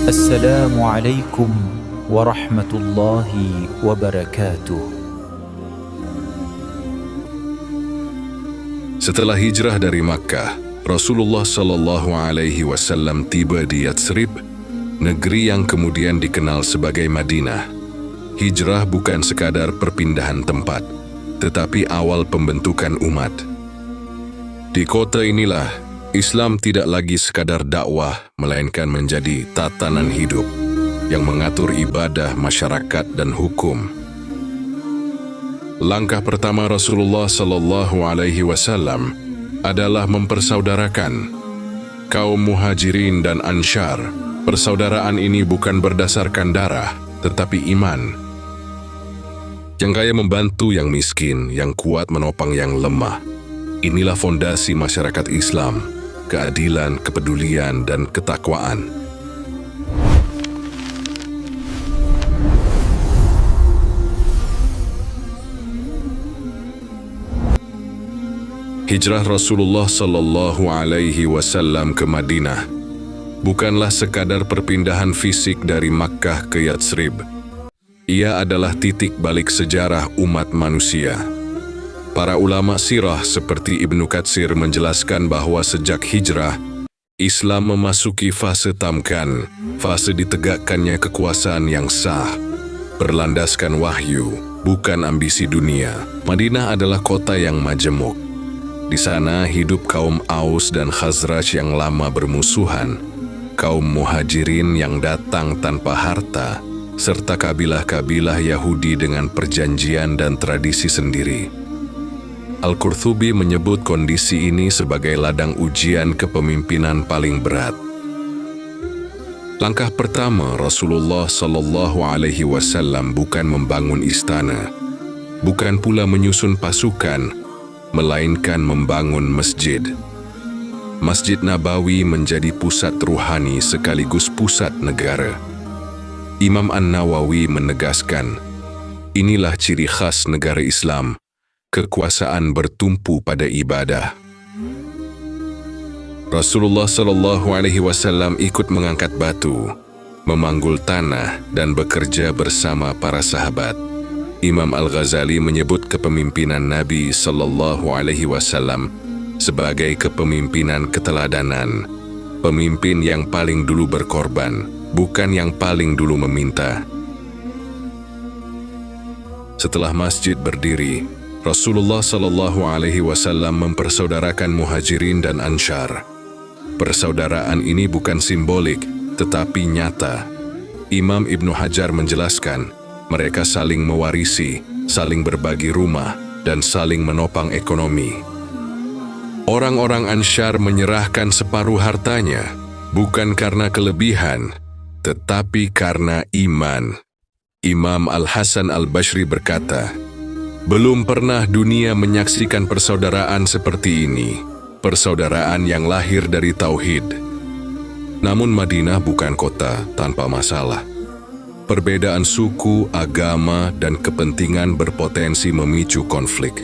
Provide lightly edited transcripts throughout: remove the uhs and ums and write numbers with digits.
Assalamualaikum warahmatullahi wabarakatuh. Setelah hijrah dari Makkah, Rasulullah Shallallahu Alaihi Wasallam tiba di Yatsrib, negeri yang kemudian dikenal sebagai Madinah. Hijrah bukan sekadar perpindahan tempat, tetapi awal pembentukan umat. Di kota inilah Islam tidak lagi sekadar dakwah, melainkan menjadi tatanan hidup yang mengatur ibadah, masyarakat, dan hukum. Langkah pertama Rasulullah Shallallahu Alaihi Wasallam adalah mempersaudarakan kaum Muhajirin dan Ansyar. Persaudaraan ini bukan berdasarkan darah, tetapi iman. Yang kaya membantu yang miskin, yang kuat menopang yang lemah. Inilah fondasi masyarakat Islam, keadilan, kepedulian, dan ketakwaan. Hijrah Rasulullah Sallallahu Alaihi Wasallam ke Madinah bukanlah sekadar perpindahan fisik dari Makkah ke Yatsrib. Ia adalah titik balik sejarah umat manusia. Para ulama sirah seperti Ibnu Katsir menjelaskan bahwa sejak hijrah, Islam memasuki fase tamkan, fase ditegakkannya kekuasaan yang sah, berlandaskan wahyu, bukan ambisi dunia. Madinah adalah kota yang majemuk. Di sana hidup kaum Aus dan Khazraj yang lama bermusuhan, kaum Muhajirin yang datang tanpa harta, serta kabilah-kabilah Yahudi dengan perjanjian dan tradisi sendiri. Al-Qurtubi menyebut kondisi ini sebagai ladang ujian kepemimpinan paling berat. Langkah pertama Rasulullah Shallallahu Alaihi Wasallam bukan membangun istana, bukan pula menyusun pasukan, melainkan membangun masjid. Masjid Nabawi menjadi pusat ruhani sekaligus pusat negara. Imam An-Nawawi menegaskan, inilah ciri khas negara Islam, kekuasaan bertumpu pada ibadah. Rasulullah Shallallahu Alaihi Wasallam ikut mengangkat batu, memanggul tanah, dan bekerja bersama para sahabat. Imam Al-Ghazali menyebut kepemimpinan Nabi Sallallahu Alaihi Wasallam sebagai kepemimpinan keteladanan, pemimpin yang paling dulu berkorban, bukan yang paling dulu meminta. Setelah masjid berdiri, Rasulullah Sallallahu Alaihi Wasallam mempersaudarakan Muhajirin dan Ansyar. Persaudaraan ini bukan simbolik, tetapi nyata. Imam Ibnu Hajar menjelaskan, mereka saling mewarisi, saling berbagi rumah, dan saling menopang ekonomi. Orang-orang Ansyar menyerahkan separuh hartanya, bukan karena kelebihan, tetapi karena iman. Imam Al-Hasan Al-Bashri berkata, belum pernah dunia menyaksikan persaudaraan seperti ini, persaudaraan yang lahir dari tauhid. Namun Madinah bukan kota tanpa masalah. Perbedaan suku, agama, dan kepentingan berpotensi memicu konflik.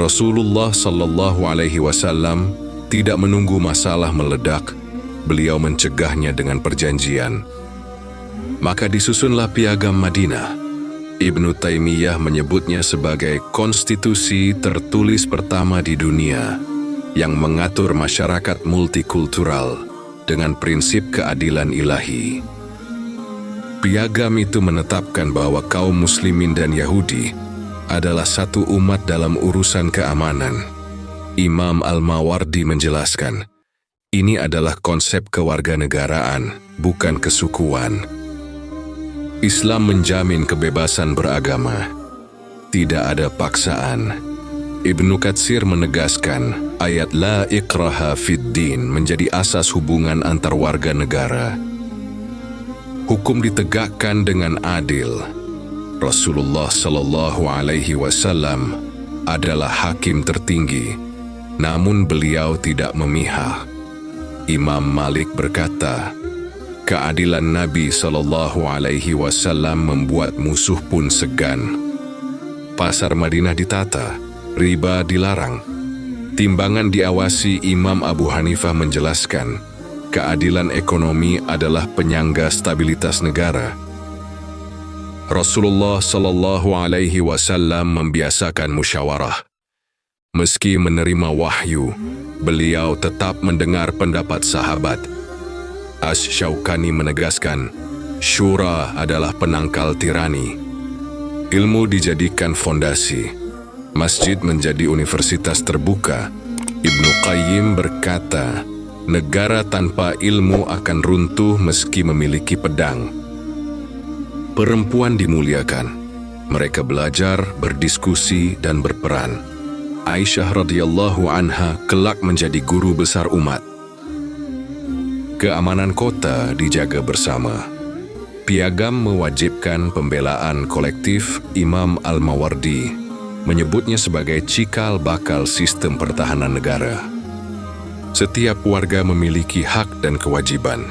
Rasulullah Sallallahu Alaihi Wasallam tidak menunggu masalah meledak, beliau mencegahnya dengan perjanjian. Maka disusunlah Piagam Madinah. Ibnu Taimiyah menyebutnya sebagai konstitusi tertulis pertama di dunia yang mengatur masyarakat multikultural dengan prinsip keadilan ilahi. Piagam itu menetapkan bahwa kaum Muslimin dan Yahudi adalah satu umat dalam urusan keamanan. Imam Al-Mawardi menjelaskan, ini adalah konsep kewarganegaraan, bukan kesukuan. Islam menjamin kebebasan beragama. Tidak ada paksaan. Ibnu Katsir menegaskan, ayat la ikraha fid din menjadi asas hubungan antar warga negara. Hukum ditegakkan dengan adil. Rasulullah Sallallahu Alaihi Wasallam adalah hakim tertinggi, namun beliau tidak memihak. Imam Malik berkata, keadilan Nabi Sallallahu Alaihi Wasallam membuat musuh pun segan. Pasar Madinah ditata, riba dilarang. Timbangan diawasi. Imam Abu Hanifah menjelaskan, keadilan ekonomi adalah penyangga stabilitas negara. Rasulullah Shallallahu Alaihi Wasallam membiasakan musyawarah. Meski menerima wahyu, beliau tetap mendengar pendapat sahabat. Asy-Syaukani menegaskan, syura adalah penangkal tirani. Ilmu dijadikan fondasi. Masjid menjadi universitas terbuka. Ibnu Qayyim berkata, negara tanpa ilmu akan runtuh meski memiliki pedang. Perempuan dimuliakan. Mereka belajar, berdiskusi, dan berperan. Aisyah radhiyallahu anha kelak menjadi guru besar umat. Keamanan kota dijaga bersama. Piagam mewajibkan pembelaan kolektif. Imam Al-Mawardi menyebutnya sebagai cikal bakal sistem pertahanan negara. Setiap warga memiliki hak dan kewajiban.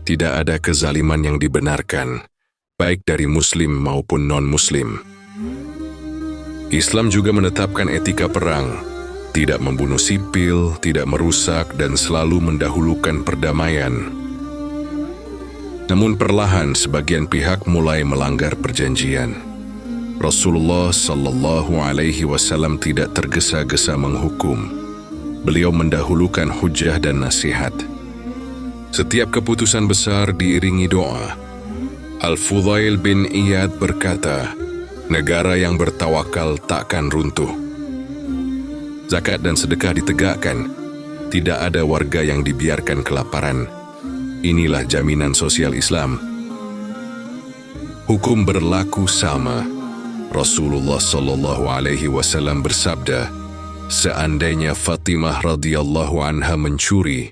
Tidak ada kezaliman yang dibenarkan, baik dari muslim maupun non-muslim. Islam juga menetapkan etika perang, tidak membunuh sipil, tidak merusak, dan selalu mendahulukan perdamaian. Namun perlahan sebagian pihak mulai melanggar perjanjian. Rasulullah Sallallahu Alaihi Wasallam tidak tergesa-gesa menghukum. Beliau mendahulukan hujah dan nasihat. Setiap keputusan besar diiringi doa. Al-Fudail bin Iyad berkata, negara yang bertawakal takkan runtuh. Zakat dan sedekah ditegakkan. Tidak ada warga yang dibiarkan kelaparan. Inilah jaminan sosial Islam. Hukum berlaku sama. Rasulullah Sallallahu Alaihi Wasallam bersabda, seandainya Fatimah radhiyallahu anha mencuri,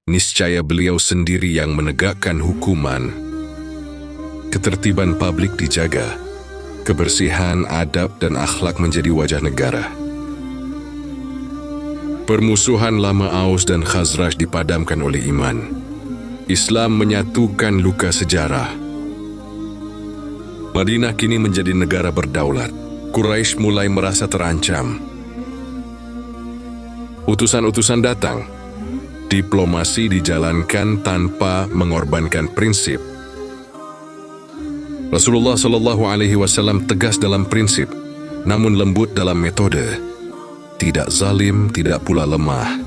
niscaya beliau sendiri yang menegakkan hukuman. Ketertiban publik dijaga. Kebersihan, adab, dan akhlak menjadi wajah negara. Permusuhan lama Aus dan Khazraj dipadamkan oleh iman. Islam menyatukan luka sejarah. Madinah kini menjadi negara berdaulat. Quraisy mulai merasa terancam. Utusan-utusan datang. Diplomasi dijalankan tanpa mengorbankan prinsip. Rasulullah Shallallahu Alaihi Wasallam tegas dalam prinsip, namun lembut dalam metode. Tidak zalim, tidak pula lemah.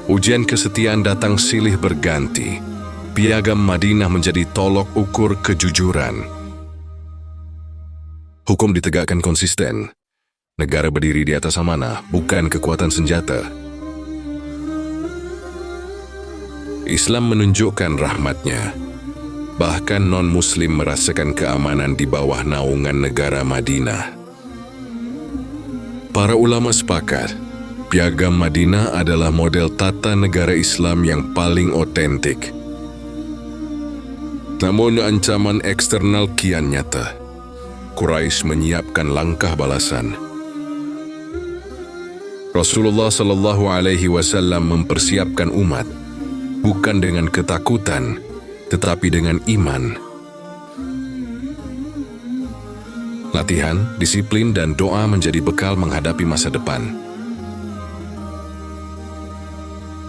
Ujian kesetiaan datang silih berganti. Piagam Madinah menjadi tolok ukur kejujuran. Hukum ditegakkan konsisten. Negara berdiri di atas amanah, bukan kekuatan senjata. Islam menunjukkan rahmatnya. Bahkan non-muslim merasakan keamanan di bawah naungan negara Madinah. Para ulama sepakat, Piagam Madinah adalah model tata negara Islam yang paling otentik. Namun ancaman eksternal kian nyata. Quraisy menyiapkan langkah balasan. Rasulullah Shallallahu Alaihi Wasallam mempersiapkan umat bukan dengan ketakutan, tetapi dengan iman. Latihan, disiplin, dan doa menjadi bekal menghadapi masa depan.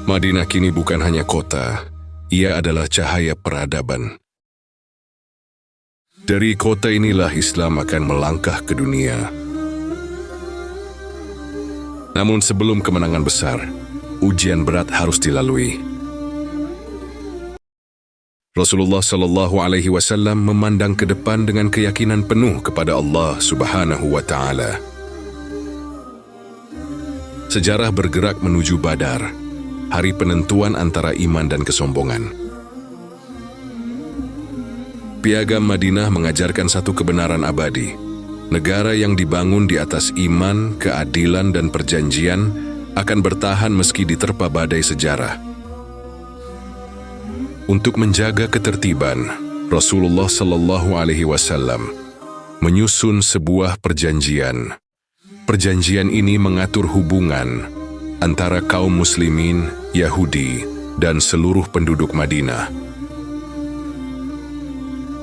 Madinah kini bukan hanya kota, ia adalah cahaya peradaban. Dari kota inilah Islam akan melangkah ke dunia. Namun sebelum kemenangan besar, ujian berat harus dilalui. Rasulullah Shallallahu Alaihi Wasallam memandang ke depan dengan keyakinan penuh kepada Allah Subhanahu wa Ta'ala. Sejarah bergerak menuju Badar, hari penentuan antara iman dan kesombongan. Piagam Madinah mengajarkan satu kebenaran abadi. Negara yang dibangun di atas iman, keadilan, dan perjanjian akan bertahan meski diterpa badai sejarah. Untuk menjaga ketertiban, Rasulullah Shallallahu Alaihi Wasallam menyusun sebuah perjanjian. Perjanjian ini mengatur hubungan antara kaum muslimin, Yahudi, dan seluruh penduduk Madinah.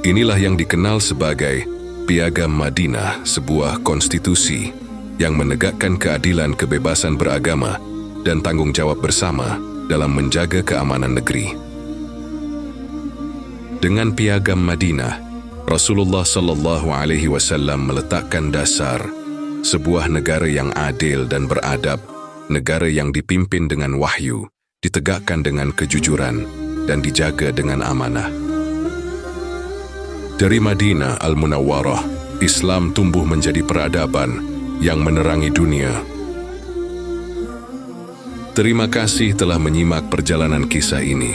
Inilah yang dikenal sebagai Piagam Madinah, sebuah konstitusi yang menegakkan keadilan, kebebasan beragama, dan tanggung jawab bersama dalam menjaga keamanan negeri. Dengan piagam Madinah, Rasulullah sallallahu alaihi wasallam meletakkan dasar sebuah negara yang adil dan beradab, negara yang dipimpin dengan wahyu, ditegakkan dengan kejujuran, dan dijaga dengan amanah. Dari Madinah Al-Munawwarah, Islam tumbuh menjadi peradaban yang menerangi dunia. Terima kasih telah menyimak perjalanan kisah ini.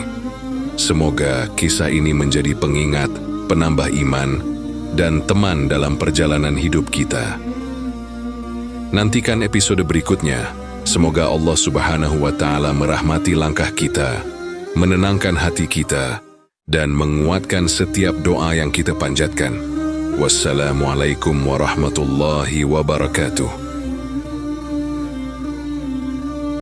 Semoga kisah ini menjadi pengingat, penambah iman, dan teman dalam perjalanan hidup kita. Nantikan episode berikutnya. Semoga Allah Subhanahu wa Ta'ala merahmati langkah kita, menenangkan hati kita, dan menguatkan setiap doa yang kita panjatkan. Wassalamualaikum warahmatullahi wabarakatuh.